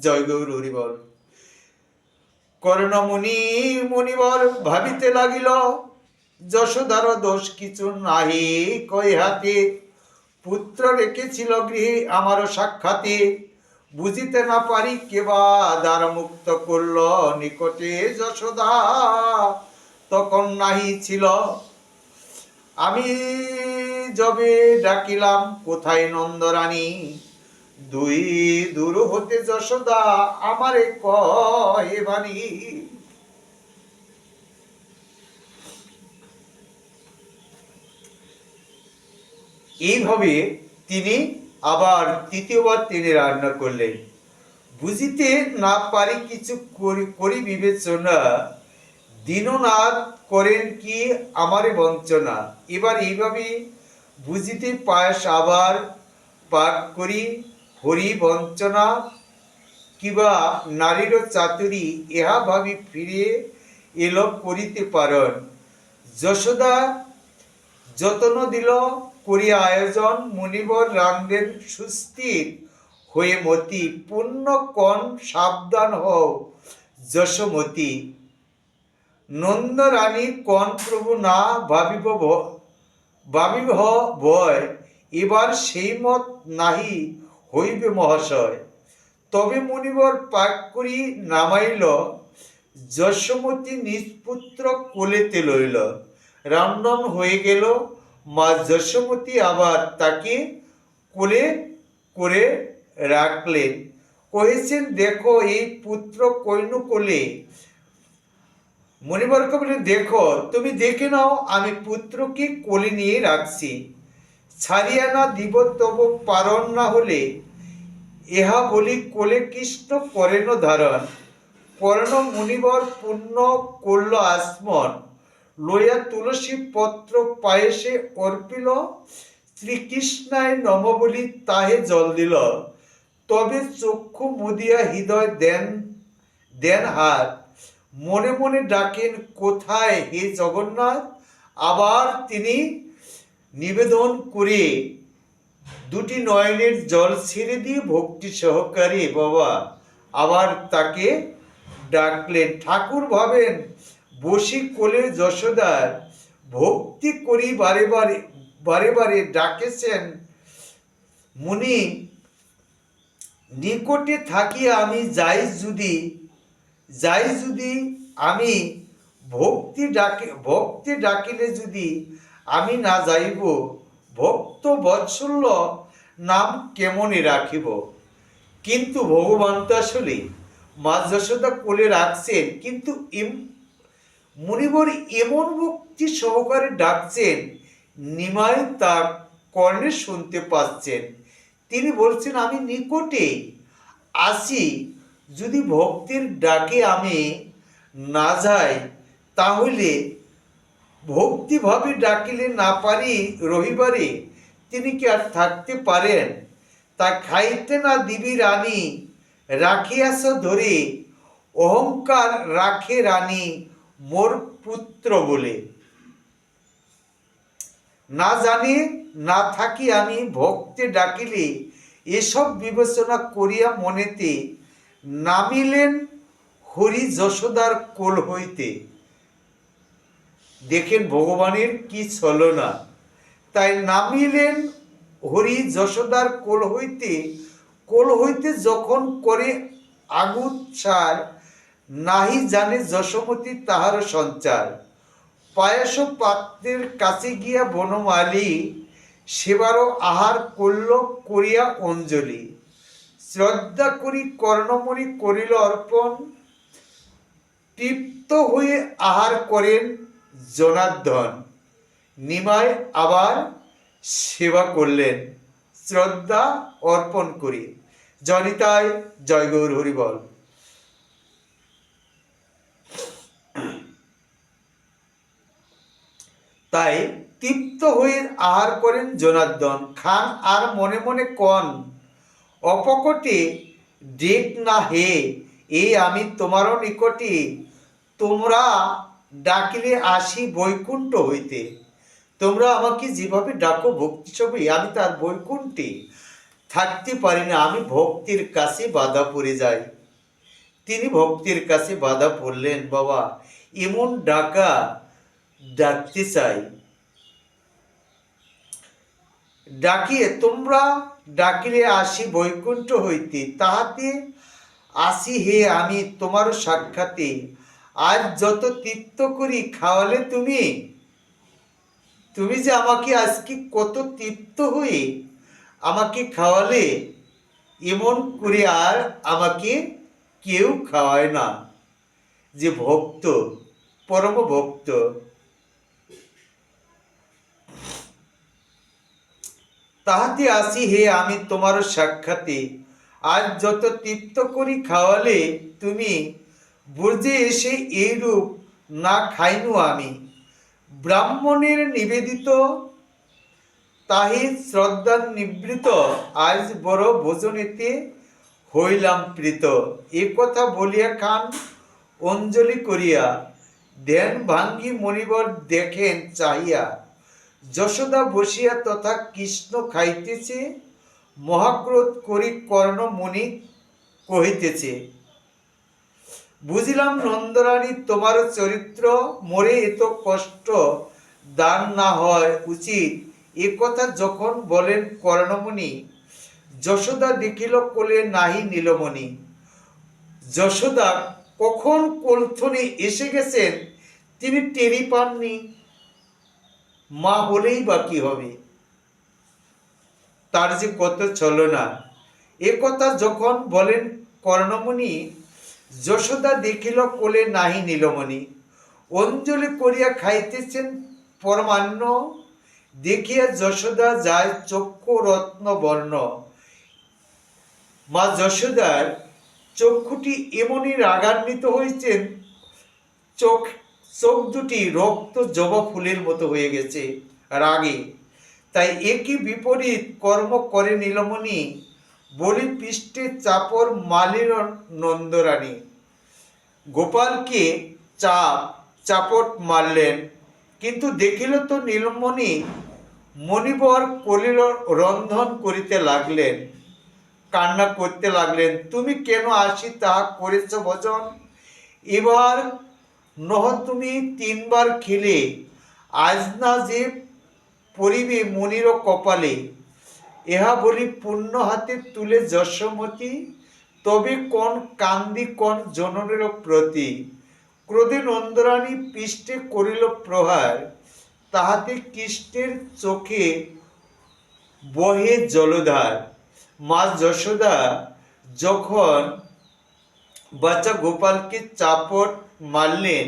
জয় গৌর হরিবল। কর্ণমুনি মুনিবর ভাবিতে লাগিল, যশোদার দোষ কিছু নাহি কই হাতে, পুত্র রেখেছিল গৃহে আমারও সাক্ষাতে, বুঝিতে না পারি কেবা দ্বার মুক্ত করল নিকটে যশোদা তখন নাহি ছিল। আমি যবে ডাকিলাম কোথায় নন্দরানী, দুই দূর হতে যশোদা আমারে কহে বাণী। এইভাবে তিনি আবার তৃতীয়বার তিনি রান্না করলেন। বুঝিতে না পারি কিছু করি বিবেচনা, দীননাথ করেন কি আমারে বঞ্চনা। এবার এইভাবে বুঝিতে পায়স আবার পাক করি হরি বঞ্চনা, কিবা নারীর চাতুরি ইহা ভাবি ফিরে এলো করিতে পারন। যশোদা যতন দিল করি আয়োজন, মুনিবর রামদেব সুস্থির হয়ে মতি, পুণ্য কণ সাবধান হও যশোমতি, নন্দ রানী কণ প্রভু না ভাবিব ভয়, এবার সেই মত নাহি হইবে মহাশয়। তবে মুনিবর পাক করি নামাইল, যশোমতি নিজ পুত্র কোলেতে লইল। রামনবম হয়ে গেল, মা যশোমতি আবার তাকে কোলে করে রাখলেন, কহেছেন দেখো এই পুত্র কইনু কোলে। মণিবরকে বলে, দেখো তুমি দেখে নাও, আমি পুত্রকে কোলে নিয়ে রাখছি, ছাড়িয়া না দিব তবু পারণ না হলে, ইহা বলি কোলে কৃষ্ণ করেন ধারণ। কর্ণ মুনিবর পুণ্য করল আসমন, লইয়া তুলসী পত্র পায়েসে অর্পিল, শ্রীকৃষ্ণায় নম বলি তাহে জল দিল, তবে চক্ষু মুদিয়া হৃদয় দেন হাত, মনে মনে ডাকেন কোথায় হে জগন্নাথ। আবার তিনি নিবেদন করে দুটি নয়নের জল ছেড়ে দিয়ে ভক্তি সহকারে বাবা আবার তাকে ডাকলেন। ঠাকুর ভাবেন বসি কোলে যশোদার, ভক্তি করি বারে বারে ডাকেছেন মুনি, নিকটে থাকি আমি যাই যদি আমি ভক্তি ডাকিলে যদি আমি না যাইব, ভক্ত বৎসল্য নাম কেমনে রাখিব। কিন্তু ভগবান তো আসলে মা যশোদা কোলে রাখছেন, কিন্তু মুনিবর এমন ভক্তি সহকারে ডাকছেন, নিমাই তা কর্ণে শুনতে পাচ্ছেন। তিনি বলছেন আমি নিকটে আসি, যদি ভক্তির ডাকে আমি না যাই তাহলে ভক্তিভাবে ডাকিলে না পারি রবিবারে তিনি কি আর থাকতে পারেন। তা খাইতে না দিবি রানী রাখিয়াছ ধরে, অহংকার রাখে রানী মোর পুত্র বলে। না জানি না থাকি আমি ভক্তে ডাকিলে, এসব বিবেচনা করিয়া মনেতে নামিলেন হরি যশোদার কোল হইতে। দেখেন ভগবানের কি ছলনা, তাই নামিলেন হরি যশোদার কোল হইতে যখন করে আগুৎসার, নাহি জানে যশোমতি তাহার সঞ্চার। পায়াস পাত্রের কাছে গিয়া বনমালী সেবারও আহার করল করিয়া অঞ্জলি, শ্রদ্ধা করি কর্ণমণি করিল অর্পণ, তৃপ্ত হয়ে আহার করেন জনার্দন, নিমায় আবার সেবা করলেন শ্রদ্ধা অর্পণ করি। জনিতায় জয় গৌর হরিবল। তাই তৃপ্ত হয়ে আহার করেন জনার্দন, খান আর মনে মনে কন, অপকটে ডেক না হে, এই আমি তোমারও নিকটে, তোমরা ডাকিলে আসি বৈকুণ্ঠ হইতে। তোমরা আমাকে যেভাবে ডাকো ভক্তি সবে, আমি তার বৈকুণ্ঠে থাকতে পারি না, আমি ভক্তির কাছে বাধা পড়ে যাই। তিনি ভক্তির কাছে বাধা পড়লেন, বাবা এমন ডাকতে চাই, ডাকিয়ে তোমরা ডাকিলে আসি বৈকুণ্ঠ হইতে, তাহাতে আসি হে আমি তোমার সাক্ষাতে, আজ যত তৃপ্ত করি খাওয়ালে তুমি, তুমি যে আমাকে আজকে কত তৃপ্ত হয়ে আমাকে খাওয়ালে, এমন করে আর আমাকে কেউ খাওয়ায় না। যে ভক্ত, পরম ভক্ত, তাহাতে আসি হে আমি তোমার সাক্ষাতে, আজ যত তৃপ্ত করি খাওয়ালে তুমি, ব্রজে এসে এইরূপ না খাইনু আমি, ব্রাহ্মণের নিবেদিত তাহি শ্রদ্ধার নিবৃত, আজ বড় ভোজনেতে হইলাম প্রীত। এ কথা বলিয়া খান অঞ্জলি করিয়া, ধ্যান ভাঙ্গি মণিবর দেখেন চাহিয়া, যশোদা বসিয়া তথা কৃষ্ণ খাইতেছে, মহাক্রোধ করি কর্ণমণি কহিতেছে, বুঝিলাম নন্দরানী তোমার চরিত্র, মরে এত কষ্ট দান না হয় উচিত। এ কথা যখন বলেন কর্ণমণি, যশোদা দেখিল কোলে নাহি নীলমণি। যশোদা কখন কোলথনে এসে গেছেন তিনি টেরি পাননি, মা হলেই বা কি হবে, তার যে কত ছলনা। এ কথা যখন বলেন কর্ণমণি, যশোদা দেখিল কোলে নাহি নীলমণি, অঞ্জলি করিয়া খাইতেছেন পরমান্ন, দেখিয়া যশোদা যায় চক্ষু রত্ন বর্ণ। মা যশোদার চক্ষুটি এমনই রাগান্বিত হয়েছেন, চোখ দুটি রক্ত জবা ফুলের মতো হয়ে গেছে রাগে। তাই একই বিপরীত কর্ম করে নীলমণি, বলি পৃষ্ঠে চাপড় মালিল নন্দরানী। গোপালকে চাপট মারলেন, কিন্তু দেখিল তো নীলমণি, মণিবর কলিল রন্ধন করিতে লাগলেন, কান্না করতে লাগলেন, তুমি কেন আসি তাহা করেছ ভজন, এবার নহ তুমি 3 বার খেলে, আজ না যে পরিবে মনির কপালে, ইহা বলি পুণ্য হাতে তুলে যশোমতী, তবে কোন কান্দি কোন জননের প্রতি। ক্রোধে নন্দরানী পৃষ্ঠে করিল প্রহার, তাহাতে কৃষ্ণের চোখে বহে জলধার। মা যশোদা যখন বাচ্চা গোপালকে চাপট মারলেন,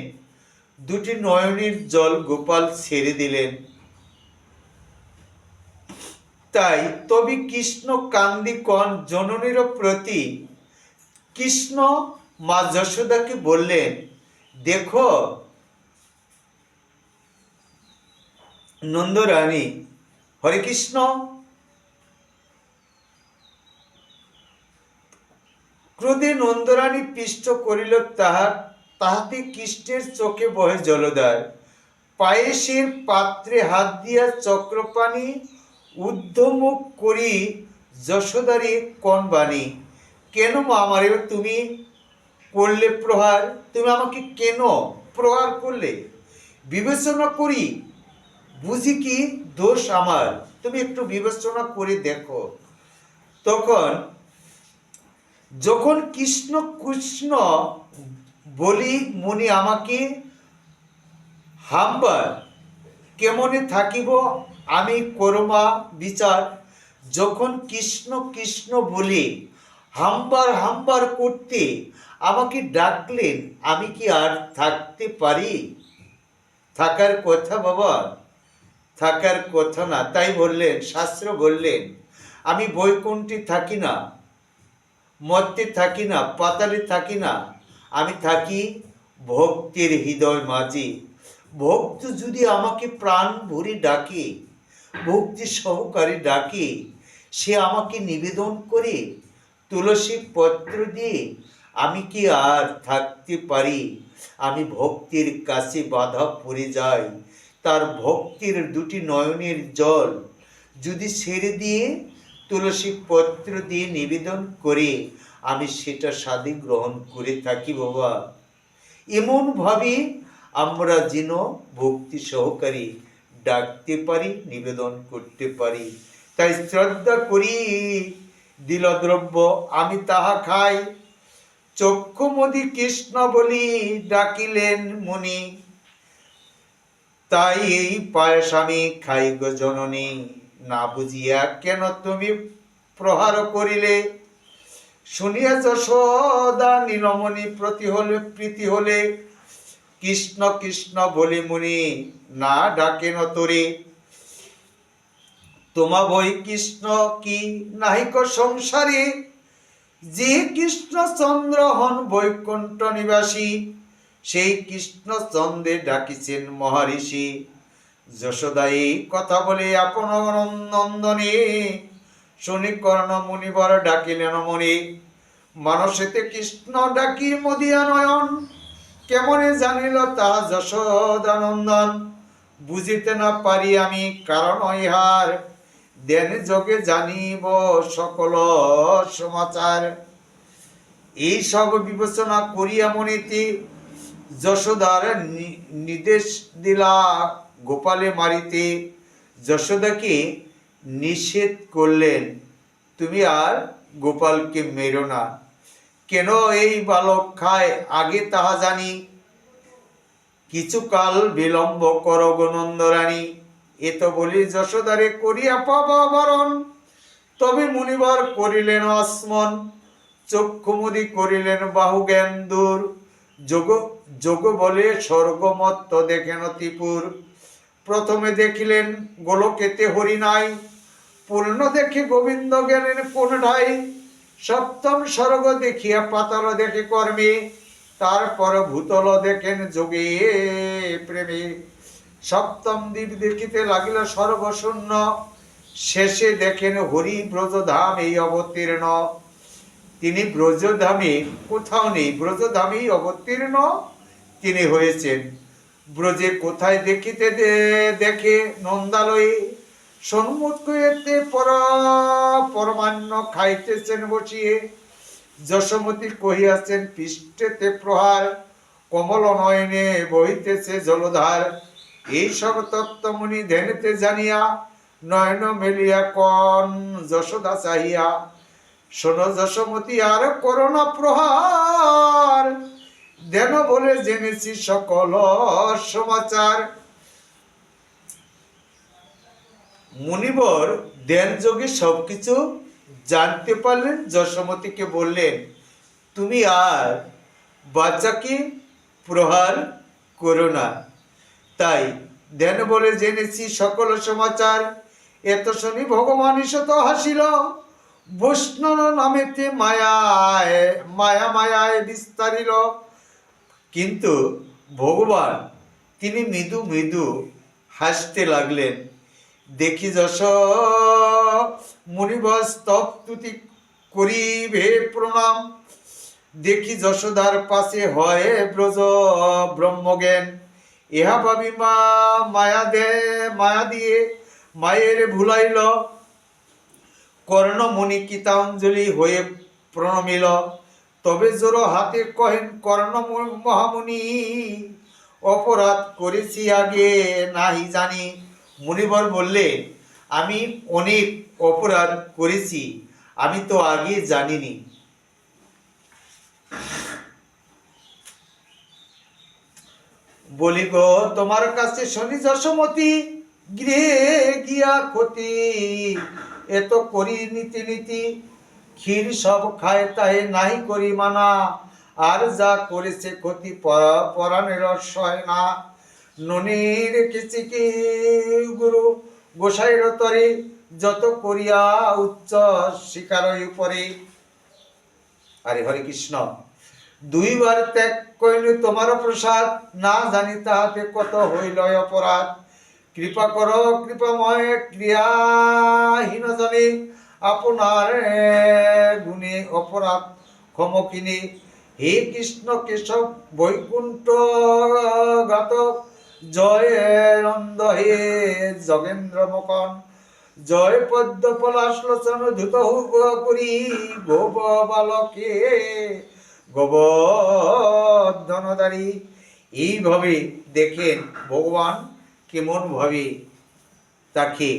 দুটি নয়নের জল গোপাল ছেড়ে দিলেন। তাই তবে কৃষ্ণ কান্দি কন জননীর প্রতি। কৃষ্ণ মা যশোদাকে বললেন, দেখো নন্দরানী, হরে কৃষ্ণ, ক্রোধে নন্দরানী পিষ্ট করিল তাহাতে কৃষ্ণের চোখে বহে জলধার। পায়েসের পাত্রে হাত দিয়া চক্রপাণি, ঊর্ধ্বমুখ করি যশোদারে কোন বাণী। কেন মা আমারে তুমি করলে প্রহার, তুমি আমাকে কেন প্রহার করলে, বিবেচনা করি বুঝি কি দোষ আমার, তুমি একটু বিবেচনা করে দেখো। তখন যখন কৃষ্ণ বলি মুনি আমাকে হাম্বার কেমনে থাকিব আমি করমা বিচার। যখন কৃষ্ণ কৃষ্ণ বলে হাম্বার হাম্বার করতে আমাকে ডাকলেন, আমি কি আর থাকতে পারি? থাকার কথা বাবা, থাকার কথা না। তাই বললেন, শাস্ত্র বললেন, আমি বৈকুণ্ঠে থাকি না, মর্তে থাকি না, পাতালে থাকি না, আমি থাকি ভক্তের হৃদয় মাঝে। ভক্ত যদি আমাকে প্রাণ ভরে ডাকে, ভক্তি সহকারে ডাকে, সে আমাকে নিবেদন করে তুলসী পত্র দিয়ে, আমি কি আর থাকতে পারি? আমি ভক্তের কাছে বাধা পড়ে যাই। তার ভক্তির দুটি নয়নের জল যদি ছেড়ে দিয়ে তুলসী পত্র দিয়ে নিবেদন করে, আমি সেটা স্বাদে গ্রহণ করে থাকি বাবা। এমনভাবে আমরা যেন ভক্তি সহকারে ডাকতে পারি, নিবেদন করতে পারি। তাই শ্রদ্ধা করি দিলদ্রব্য আমি তাহা খাই, চক্ষুমদি কৃষ্ণ বলি ডাকিলেন মুনি। তাই এই পায়েস আমি খাই গো জননী, না বুঝিয়া কেন তুমি প্রহার করিলে? শুনিয়া যশোদা নীলমণি প্রীতি হলে, কৃষ্ণ কৃষ্ণ বলি মুনি না ডাকেন তোরে। তোমা বই কৃষ্ণ কি নাহিক সংসারে, যে কৃষ্ণচন্দ্র হন বৈকুণ্ঠ নিবাসী, সেই কৃষ্ণচন্দ্রে ডাকিছেন মহারিষি। যশোদা এই কথা বলে আপন নন্দনে, শুনি কর্ণ মুনিবর ডাকিলেন মনে। মানসেতে কৃষ্ণ ডাকি মদিয়া নয়ন, কেমনে জানিল তা যশোদানন্দন? বুঝিতে না পারি আমি কারণ ইহার, ধ্যান যোগে জানিব সকল সমাচার। এই সব বিবেচনা করিয়া মনিতে যশোদার নির্দেশ দিলা গোপালে মারিতে। যশোদাকে নিষেধ করলেন, তুমি আর গোপালকে মেরো না। কেন এই বালক খায় আগে তাহা জানি, কিছুকাল বিলম্ব কর গো নন্দরানী। এ তো বলি যশোদারে করিয়া পাবা বরণ, তবে মুনিবর করিলেন আসমন, চক্ষুমুদি করিলেন বাহু জ্ঞান দূর। যোগ যোগ বলে স্বর্গমত্ত দেখেন ত্রিপুর। প্রথমে দেখিলেন গোলকেতে হরি নাই, পূর্ণ দেখে গোবিন্দ জ্ঞানের কোন ঠাই। সপ্তম স্বর্গ দেখিয়া পাতাল দেখে কর্মে, তারপর ভূতল দেখেন যোগে প্রেমে। সপ্তম দ্বীপ দেখিতে লাগিল সর্বশূন্য, শেষে দেখেন হরি ব্রজধাম এই অবতীর্ণ। তিনি ব্রজধামে কোথাও নেই, ব্রজধামেই অবতীর্ণ তিনি হয়েছেন। ব্রজে কোথায় দেখিতে দেখে নন্দালয়ে, সম্মুখেতে পরমান্ন খাইতেছেন বসিয়ে। যশোমতী কহিয়াছেন পৃষ্ঠেতে প্রহার, কমল নয়নে বহিতেছে জলধার। এইসব তত্ত্বমুনি ধ্যানেতে জানিয়া, নয়ন মেলিয়া কন যশোদা চাহিয়া। শোনো যশোমতী আর করোনা প্রহার, ধ্যান বলে জেনেছি সকল সমাচার। মুনিবর ধ্যান যোগে সবকিছু জানতে পারলেন। যশোমতীকে বললেন, তুমি আর বাচ্চাকে প্রহার করো না। তাই ধ্যান বলে জেনেছি সকল সমাচার। এত শুনি ভগবান ঈশত হাসিল, বৈষ্ণব নামেতে মায়ায় মায়া মায়ায় বিস্তারিল। কিন্তু ভগবান তিনি মৃদু মৃদু হাসতে লাগলেন। দেখি যশ মুনিবর স্তবস্তুতি করিবে প্রণাম, দেখি যশোদার পাশে হয় ব্রজ ব্রহ্মজ্ঞান। ইহা ভাবি মায়া দিয়ে মায়ের ভুলাইল, কর্ণমুনি গীতাঞ্জলি হয়ে প্রণমিল। তবে জোর হাতে কহেন কর্ণ মহামুনি, অপরাধ করেছি আগে নাহি জানি। মুনিবর বললে, আমি অনেক অপরাধ করেছি, আমি তো আগে জানিনি। বলি গো তোমার কাছে শনি যশোমতি, গৃহে গিয়া ক্ষতি, এত করি নীতি নীতি, ক্ষীর সব খায় তাই নাই করি মানা, আর যা করেছে ক্ষতি পরাণের সয় না। ননি রেখেছি কি গুরু গোসাইর তরে, যত করিয়া উচ্চ শিকারই উপরে। আরে হরে কৃষ্ণ, দুইবার ত্যাগ করিলে তোমার প্রসাদ, না জানি তাহাতে কত হইল অপরাধ। কৃপা কর কৃপাময় ক্রিয়াহীন জনে, আপনার গুণে অপরাধ ক্ষমকিনী। হে কৃষ্ণ কেশব বৈকুণ্ঠ ঘাতক, জয় নন্দ হে যোগেন্দ্র মকন, জয় পদ্ম পলাশ লোচন ধুত করি, গোপ বালকে গোবর্ধনধারী। এইভাবে দেখেন ভগবান কেমন ভাবে তাকে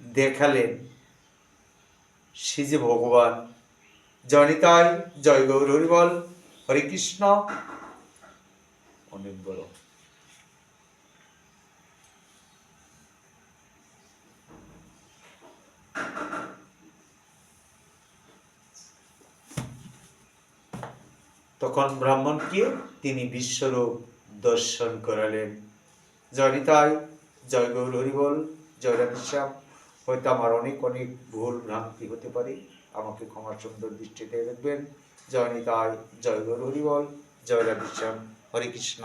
দেখালেন, সে যে ভগবান। জনিতাই জয় গৌর হরিবল, হরে কৃষ্ণ। অনেক বড় তখন ব্রাহ্মণকে তিনি বিশ্বরূপ দর্শন করালেন। জনিতাই জয় গৌর হরিবল, জয় রাধেশ্যাম। হয়তো আমার অনেক অনেক ভুল ভ্রান্তি হতে পারে, আমাকে ক্ষমা সুন্দর দৃষ্টিতে দেখবেন। জয় নিতাই জয় গৌর হরিবল, জয় রাধেশ্যাম, হরে কৃষ্ণ।